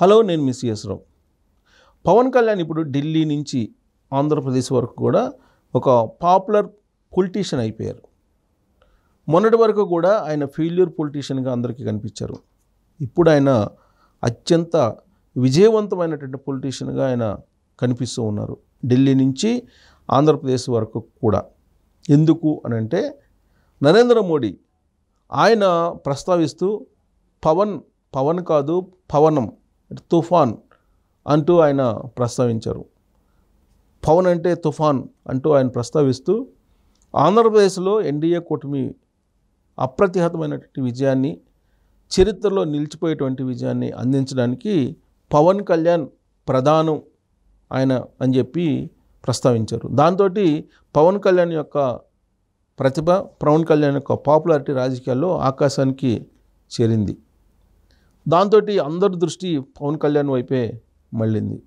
Hello, నేను మీ CS రావు. పవన్ కళ్యాణ్ ఇప్పుడు ఢిల్లీ నుంచి ఆంధ్రప్రదేశ్ వరకు కూడా ఒక పాపులర్ పొలిటీషియన్ అయిపోయారు. మొన్నటి వరకు కూడా ఆయన ఫెయిల్యూర్ పొలిటీషియన్గా అందరికీ కనిపించారు. ఇప్పుడు ఆయన అత్యంత విజయవంతమైనటువంటి పొలిటీషియన్గా ఆయన కనిపిస్తూ ఉన్నారు ఢిల్లీ నుంచి ఆంధ్రప్రదేశ్ వరకు కూడా. ఎందుకు అనంటే నరేంద్ర మోడీ ఆయన ప్రస్తావిస్తూ పవన్ కాదు పవనం, తుఫాన్ అంటూ ఆయన ప్రస్తావించారు. పవన్ అంటే తుఫాన్ అంటూ ఆయన ప్రస్తావిస్తూ ఆంధ్రప్రదేశ్లో ఎన్డీఏ కూటమి అప్రతిహతమైనటువంటి విజయాన్ని, చరిత్రలో నిలిచిపోయేటువంటి విజయాన్ని అందించడానికి పవన్ కళ్యాణ్ ప్రధానం ఆయన అని చెప్పి ప్రస్తావించారు. దాంతో పవన్ కళ్యాణ్ యొక్క ప్రతిభ, పవన్ కళ్యాణ్ యొక్క పాపులారిటీ రాజకీయాల్లో ఆకాశానికి చేరింది. దాంతో అందరి దృష్టి పవన్ కళ్యాణ్ వైపే మళ్ళింది.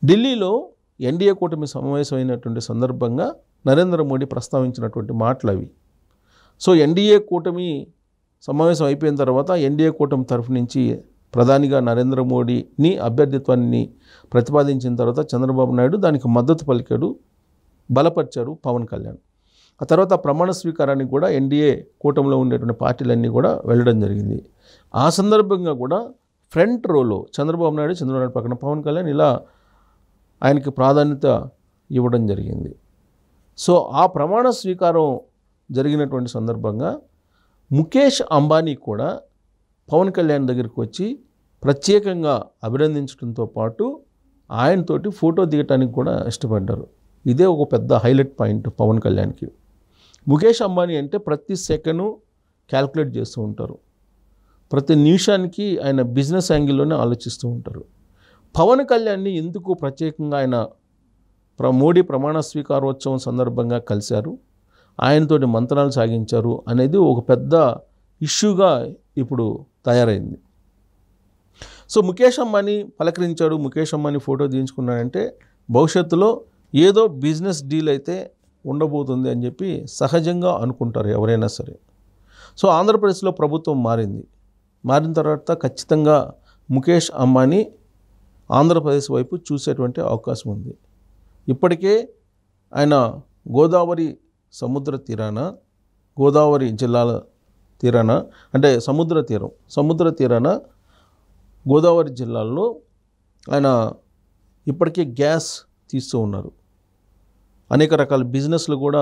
ఢిల్లీలో ఎన్డీఏ కూటమి సమావేశమైనటువంటి సందర్భంగా నరేంద్ర మోడీ ప్రస్తావించినటువంటి మాటలు అవి. సో ఎన్డీఏ కూటమి సమావేశం అయిపోయిన తర్వాత ఎన్డీఏ కూటమి తరఫు నుంచి ప్రధానిగా నరేంద్ర మోడీని అభ్యర్థిత్వాన్ని ప్రతిపాదించిన తర్వాత చంద్రబాబు నాయుడు దానికి మద్దతు పలికాడు, బలపరిచారు పవన్ కళ్యాణ్. ఆ తర్వాత ప్రమాణ స్వీకారానికి కూడా ఎన్డీఏ కూటమిలో ఉండేటువంటి పార్టీలన్నీ కూడా వెళ్ళడం జరిగింది. ఆ సందర్భంగా కూడా ఫ్రంట్ రోలో చంద్రబాబు నాయుడు పక్కన పవన్ కళ్యాణ్ ఇలా ఆయనకి ప్రాధాన్యత ఇవ్వడం జరిగింది. సో ఆ ప్రమాణ స్వీకారం జరిగినటువంటి సందర్భంగా ముఖేష్ అంబానీ కూడా పవన్ కళ్యాణ్ దగ్గరికి వచ్చి ప్రత్యేకంగా అభినందించడంతో పాటు ఆయనతోటి ఫోటో దిగటానికి కూడా ఇష్టపడ్డారు. ఇదే ఒక పెద్ద హైలైట్ పాయింట్ పవన్ కళ్యాణ్కి. ముఖేష్ అంబానీ అంటే ప్రతి సెకండు క్యాల్కులేట్ చేస్తూ ఉంటారు, ప్రతి నిమిషానికి ఆయన బిజినెస్ యాంగిల్లోనే ఆలోచిస్తూ ఉంటారు. పవన్ కళ్యాణ్ని ఎందుకు ప్రత్యేకంగా ఆయన మోడీ ప్రమాణ స్వీకారోత్సవం సందర్భంగా కలిశారు, ఆయనతోటి మంత్రాలు సాగించారు అనేది ఒక పెద్ద ఇష్యూగా ఇప్పుడు తయారైంది. సో ముఖేష్ అంబానీ పలకరించాడు, ముఖేష్ అంబానీ ఫోటో తీయించుకున్నాడంటే భవిష్యత్తులో ఏదో బిజినెస్ డీల్ అయితే ఉండబోతుంది అని చెప్పి సహజంగా అనుకుంటారు ఎవరైనా సరే. సో ఆంధ్రప్రదేశ్లో ప్రభుత్వం మారిన తర్వాత ఖచ్చితంగా ముఖేష్ అంబానీ ఆంధ్రప్రదేశ్ వైపు చూసేటువంటి అవకాశం ఉంది. ఇప్పటికే ఆయన గోదావరి జిల్లాల తీరాన అంటే సముద్ర తీరాన గోదావరి జిల్లాల్లో ఆయన ఇప్పటికే గ్యాస్ తీస్తూ ఉన్నారు. అనేక రకాల బిజినెస్లు కూడా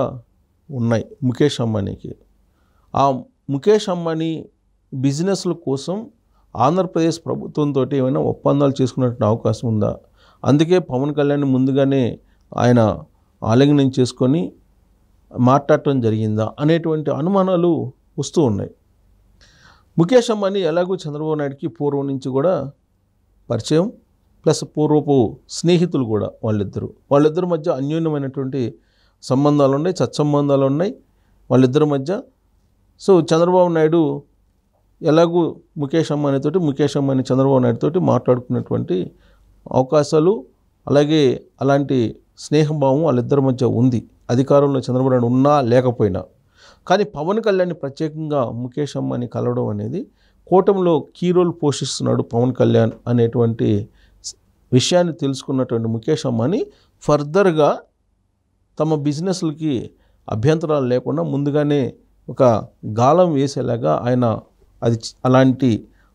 ఉన్నాయి ముఖేష్ అంబానీకి. ఆ ముఖేష్ అంబానీ బిజినెస్ల కోసం ఆంధ్రప్రదేశ్ ప్రభుత్వంతో ఏమైనా ఒప్పందాలు చేసుకున్నటువంటి అవకాశం ఉందా? అందుకే పవన్ కళ్యాణ్ ముందుగానే ఆయన ఆలింగనం చేసుకొని మాట్లాడటం జరిగిందా అనేటువంటి అనుమానాలు వస్తూ ఉన్నాయి. ముఖేష్ అంబానీ ఎలాగో చంద్రబాబు నాయుడికి పూర్వం నుంచి కూడా పరిచయం, ప్లస్ పూర్వపు స్నేహితులు కూడా వాళ్ళిద్దరి మధ్య అన్యోన్యమైనటువంటి సంబంధాలు ఉన్నాయి, సత్సంబంధాలు ఉన్నాయి వాళ్ళిద్దరి మధ్య. సో చంద్రబాబు నాయుడు ఎలాగూ ముఖేష్ అంబానీ చంద్రబాబు నాయుడుతోటి మాట్లాడుకున్నటువంటి అవకాశాలు, అలాగే అలాంటి స్నేహభావం వాళ్ళిద్దరి మధ్య ఉంది, అధికారంలో చంద్రబాబు నాయుడు ఉన్నా లేకపోయినా. కానీ పవన్ కళ్యాణ్ ప్రత్యేకంగా ముఖేష్ అంబానీ కలవడం అనేది కూటమిలో కీ రోల్ పోషిస్తున్నాడు పవన్ కళ్యాణ్ అనేటువంటి విషయాన్ని తెలుసుకున్నటువంటి ముఖేష్ అంబానీ ఫర్దర్గా తమ బిజినెస్లకి అభ్యంతరాలు లేకుండా ముందుగానే ఒక గాలం వేసేలాగా ఆయన అలాంటి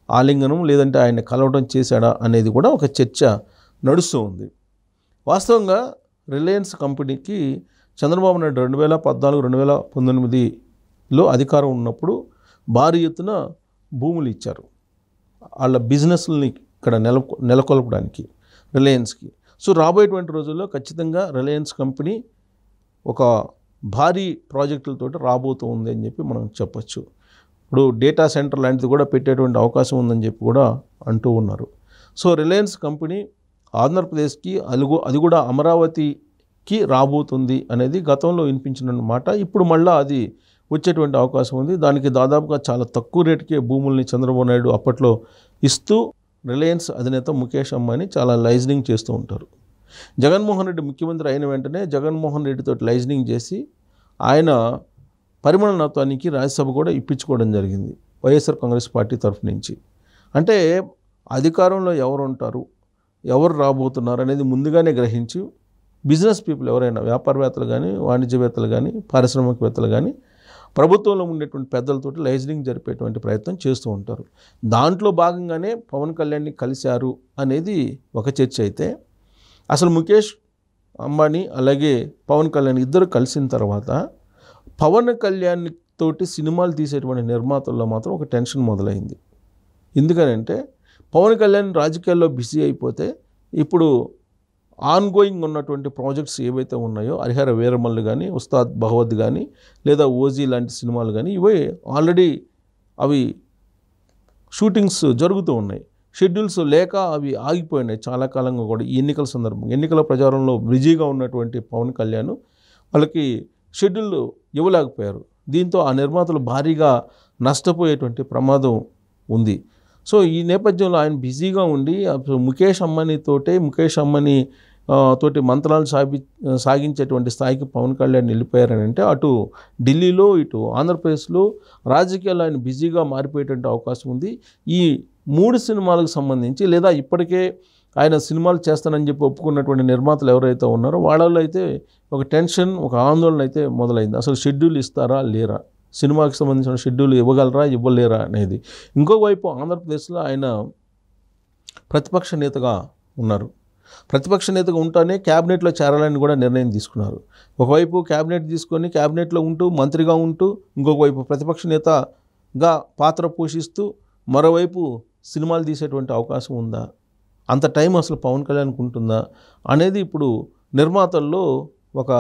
ఆలింగనం లేదంటే ఆయన కలవడం చేశాడా అనేది కూడా ఒక చర్చ నడుస్తూ ఉంది. వాస్తవంగా రిలయన్స్ కంపెనీకి చంద్రబాబు నాయుడు 2014-2019లో అధికారం ఉన్నప్పుడు భారీ ఎత్తున భూములు ఇచ్చారు వాళ్ళ బిజినెస్లని ఇక్కడ నెలకొల్పడానికి రిలయన్స్కి. సో రాబోయేటువంటి రోజుల్లో ఖచ్చితంగా రిలయన్స్ కంపెనీ ఒక భారీ ప్రాజెక్టులతో రాబోతూ ఉంది అని చెప్పి మనం చెప్పచ్చు. ఇప్పుడు డేటా సెంటర్ లాంటిది కూడా పెట్టేటువంటి అవకాశం ఉందని చెప్పి కూడా అంటూ ఉన్నారు. సో రిలయన్స్ కంపెనీ ఆంధ్రప్రదేశ్కి అది కూడా అమరావతికి రాబోతుంది అనేది గతంలో వినిపించిన మాట. ఇప్పుడు మళ్ళీ అది వచ్చేటువంటి అవకాశం ఉంది. దానికి దాదాపుగా చాలా తక్కువ రేటుకే భూముల్ని చంద్రబాబు నాయుడు అప్పట్లో ఇస్తూ రిలయన్స్ అధినేత ముఖేష్ అంబానీ చాలా లైజనింగ్ చేస్తూ ఉంటారు. జగన్మోహన్ రెడ్డి ముఖ్యమంత్రి అయిన వెంటనే జగన్మోహన్ రెడ్డితో లైజనింగ్ చేసి ఆయన పరిమాణత్వానికి రాజ్యసభ కూడా ఇప్పించుకోవడం జరిగింది వైఎస్ఆర్ కాంగ్రెస్ పార్టీ తరఫు నుంచి. అంటే అధికారంలో ఎవరు ఉంటారు, ఎవరు రాబోతున్నారు అనేది ముందుగానే గ్రహించి బిజినెస్ పీపుల్ ఎవరైనా వ్యాపారవేత్తలు కానీ, వాణిజ్యవేత్తలు కానీ, పారిశ్రామికవేత్తలు కానీ ప్రభుత్వంలో ఉండేటువంటి పెద్దలతోటి లైజనింగ్ జరిపేటువంటి ప్రయత్నం చేస్తూ ఉంటారు. దాంట్లో భాగంగానే పవన్ కళ్యాణ్ని కలిశారు అనేది ఒక చర్చ అయితే, అసలు ముఖేష్ అంబానీ అలాగే పవన్ కళ్యాణ్ ఇద్దరు కలిసిన తర్వాత పవన్ కళ్యాణ్ తోటి సినిమాలు తీసేటువంటి నిర్మాతల్లో మాత్రం ఒక టెన్షన్ మొదలైంది. ఎందుకనంటే పవన్ కళ్యాణ్ రాజకీయాల్లో బిజీ అయిపోతే ఇప్పుడు ఆన్గోయింగ్ ఉన్నటువంటి ప్రాజెక్ట్స్ ఏవైతే ఉన్నాయో హరిహర వీరమల్లు కానీ, ఉస్తాద్ భగవత్ కానీ, లేదా ఓజీ లాంటి సినిమాలు కానీ ఇవే ఆల్రెడీ అవి షూటింగ్స్ జరుగుతూ ఉన్నాయి. షెడ్యూల్స్ లేక అవి ఆగిపోయినాయి చాలా కాలంగా కూడా. ఈ ఎన్నికల సందర్భంగా ఎన్నికల ప్రచారంలో బిజీగా ఉన్నటువంటి పవన్ కళ్యాణ్ వాళ్ళకి షెడ్యూల్ ఇవ్వలేకపోయారు. దీంతో ఆ నిర్మాతలు భారీగా నష్టపోయేటువంటి ప్రమాదం ఉంది. సో ఈ నేపథ్యంలో ఆయన బిజీగా ఉండి ముఖేష్ అంబానీ తోటి మంత్రాలు సాగించేటువంటి స్థాయికి పవన్ కళ్యాణ్ వెళ్ళిపోయారని అంటే అటు ఢిల్లీలో ఇటు ఆంధ్రప్రదేశ్లో రాజకీయాల్లో ఆయన బిజీగా మారిపోయేటువంటి అవకాశం ఉంది. ఈ 3 సినిమాలకు సంబంధించి లేదా ఇప్పటికే ఆయన సినిమాలు చేస్తానని చెప్పి ఒప్పుకున్నటువంటి నిర్మాతలు ఎవరైతే ఉన్నారో వాళ్ళలో అయితే ఒక టెన్షన్, ఒక ఆందోళన అయితే మొదలైంది. అసలు షెడ్యూల్ ఇస్తారా లేరా, సినిమాకి సంబంధించిన షెడ్యూల్ ఇవ్వగలరా ఇవ్వలేరా అనేది. ఇంకోవైపు ఆంధ్రప్రదేశ్లో ఆయన ప్రతిపక్ష నేతగా ఉన్నారు. ప్రతిపక్ష నేతగా ఉంటూనే క్యాబినెట్లో చేరాలని కూడా నిర్ణయం తీసుకున్నారు. ఒకవైపు క్యాబినెట్ తీసుకొని క్యాబినెట్లో ఉంటూ మంత్రిగా ఉంటూ ఇంకొక వైపు ప్రతిపక్ష నేతగా పాత్ర పోషిస్తూ మరోవైపు సినిమాలు తీసేటువంటి అవకాశం ఉందా, అంత టైం అసలు పవన్ కళ్యాణ్కి ఉంటుందా అనేది ఇప్పుడు నిర్మాతల్లో ఒక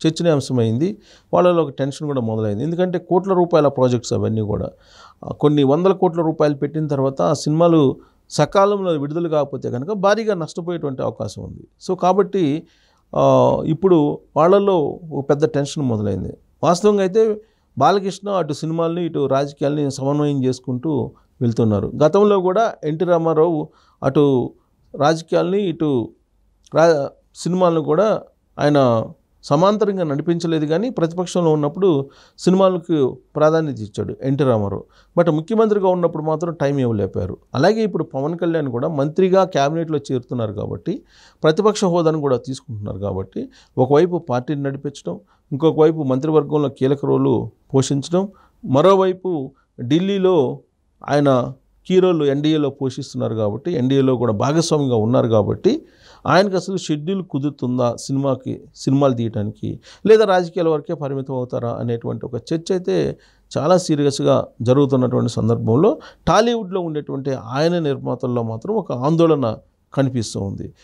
చర్చనీయాంశమైంది. వాళ్ళలో ఒక టెన్షన్ కూడా మొదలైంది. ఎందుకంటే కోట్ల రూపాయల ప్రాజెక్ట్స్ అవన్నీ కూడా కొన్ని వందల కోట్ల రూపాయలు పెట్టిన తర్వాత ఆ సినిమాలు సకాలంలో విడుదల కాకపోతే కనుక భారీగా నష్టపోయేటువంటి అవకాశం ఉంది. సో కాబట్టి ఇప్పుడు వాళ్ళల్లో ఒక పెద్ద టెన్షన్ మొదలైంది. వాస్తవంగా అయితే బాలకృష్ణ అటు సినిమాల్ని ఇటు రాజకీయాల్ని సమన్వయం చేసుకుంటూ వెళ్తున్నారు. గతంలో కూడా ఎన్టీ రామారావు అటు రాజకీయాల్ని ఇటు సినిమాలను కూడా ఆయన సమాంతరంగా నడిపించలేదు, కానీ ప్రతిపక్షంలో ఉన్నప్పుడు సినిమాలకు ప్రాధాన్యత ఇచ్చాడు ఎన్టీ రామారావు. బట్ ముఖ్యమంత్రిగా ఉన్నప్పుడు మాత్రం టైం ఇవ్వలేపారు. అలాగే ఇప్పుడు పవన్ కళ్యాణ్ కూడా మంత్రిగా క్యాబినెట్లో చేరుతున్నారు కాబట్టి ప్రతిపక్ష హోదాను కూడా తీసుకుంటున్నారు కాబట్టి ఒకవైపు పార్టీని నడిపించడం, ఇంకొక వైపు మంత్రివర్గంలో కీలక రోలు పోషించడం, మరోవైపు ఢిల్లీలో ఆయన కీ రోల్ ఎన్డీఏలో పోషిస్తున్నారు కాబట్టి ఎన్డీఏలో కూడా భాగస్వామిగా ఉన్నారు కాబట్టి ఆయనకు అసలు షెడ్యూల్ కుదురుతుందా సినిమాలు తీయడానికి, లేదా రాజకీయాల వరకే పరిమితం అవుతారా అనేటువంటి ఒక చర్చ అయితే చాలా సీరియస్గా జరుగుతున్నటువంటి సందర్భంలో టాలీవుడ్లో ఉండేటువంటి ఆయన నిర్మాతల్లో మాత్రం ఒక ఆందోళన కనిపిస్తూ ఉంది.